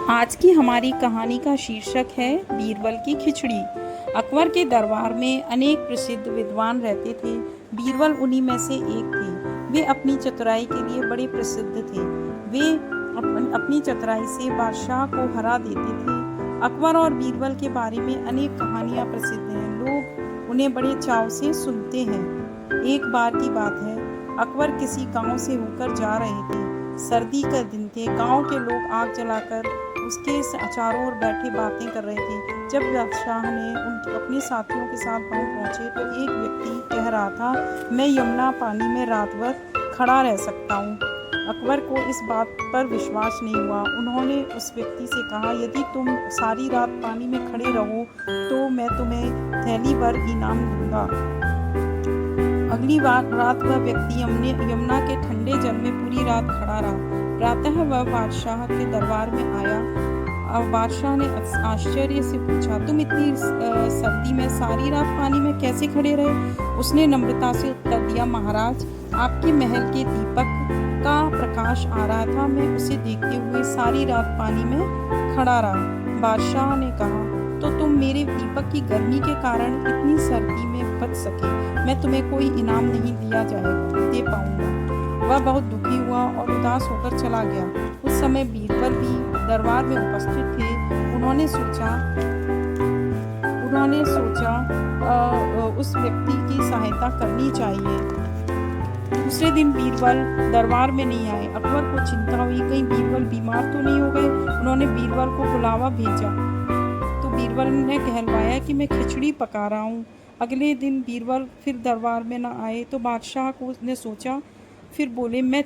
आज की हमारी कहानी का शीर्षक है बीरबल की खिचड़ी। अकबर के दरबार में अनेक प्रसिद्ध विद्वान रहते थे। बीरबल उन्हीं में से एक थे। वे अपनी चतुराई के लिए बड़े प्रसिद्ध थे। वे अपनी चतुराई से बादशाह को हरा देते थे। अकबर और बीरबल के बारे में अनेक कहानियाँ प्रसिद्ध हैं। लोग उन्हें बड़े चाव से सुनते हैं। एक बार की बात है, अकबर किसी गांव से होकर जा रहे थे। सर्दी का दिन थे। गांव के लोग आग जलाकर उसके चारों ओर बैठे बातें कर रहे थे। जब बादशाह ने अपने साथियों के साथ गांव पहुंचे तो एक व्यक्ति कह रहा था, मैं यमुना पानी में रात भर खड़ा रह सकता हूँ। अकबर को इस बात पर विश्वास नहीं हुआ। उन्होंने उस व्यक्ति से कहा, यदि तुम सारी रात पानी में खड़े रहो तो मैं तुम्हें थैली भर इनाम दूंगा। अगली रात वह व्यक्ति यमुना के ठंडे जल में पूरी रात खड़ा रहा। प्रातः वह बादशाह के दरबार में आया। अब बादशाह ने आश्चर्य से पूछा, तुम इतनी सर्दी में सारी रात पानी में कैसे खड़े रहे? उसने नम्रता से उत्तर दिया, महाराज, आपके महल के दीपक का प्रकाश आ रहा था। मैं उसे देखते हुए सारी रात पानी में खड़ा रहा। बादशाह ने कहा, तो तुम मेरे दीपक की गर्मी के कारण इतनी सर्दी में बच सके। मैं तुम्हें कोई इनाम नहीं दे पाऊंगा। वह बहुत दुखी हुआ और उदास होकर चला गया। उस समय बीरबल भी दरबार में उपस्थित थे। उन्होंने सोचा उस व्यक्ति की सहायता करनी चाहिए। दूसरे दिन बीरबल दरबार में नहीं आए। अकबर को चिंता हुई, कहीं बीरबल बीमार तो नहीं हो गए। उन्होंने बीरबल को बुलावा भेजा तो बीरबल ने कहलवाया कि मैं खिचड़ी पका रहा हूँ। अगले दिन बीरबल फिर दरबार में न आए तो बादशाह को ने सोचा, फिर बोले, मैं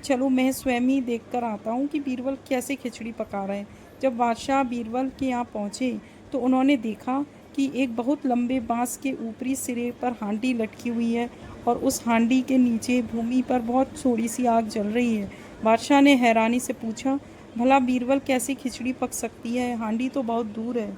स्वयं ही देख कर आता हूँ कि बीरबल कैसे खिचड़ी पका रहे हैं। जब बादशाह बीरबल के यहाँ पहुँचे तो उन्होंने देखा कि एक बहुत लंबे बांस के ऊपरी सिरे पर हांडी लटकी हुई है और उस हांडी के नीचे भूमि पर बहुत थोड़ी सी आग जल रही है। बादशाह ने हैरानी से पूछा, भला बीरबल कैसे खिचड़ी पक सकती है? हांडी तो बहुत दूर है।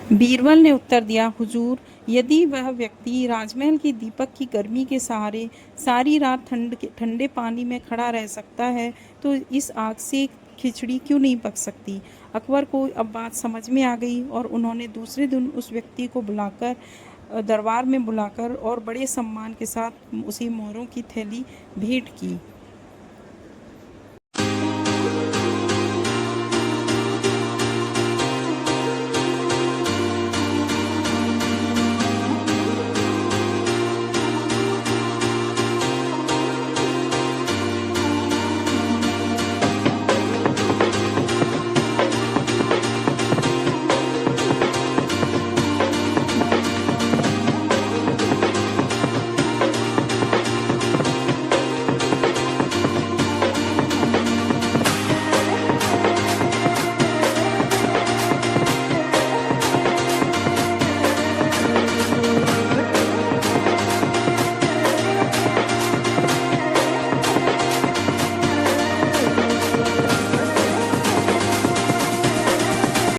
बीरबल ने उत्तर दिया, हुजूर, यदि वह व्यक्ति राजमहल के दीपक की गर्मी के सहारे सारी रात ठंडे पानी में खड़ा रह सकता है तो इस आग से खिचड़ी क्यों नहीं पक सकती? अकबर को अब बात समझ में आ गई और उन्होंने दूसरे दिन उस व्यक्ति को दरबार में बुलाकर और बड़े सम्मान के साथ उसे मोहरों की थैली भेंट की।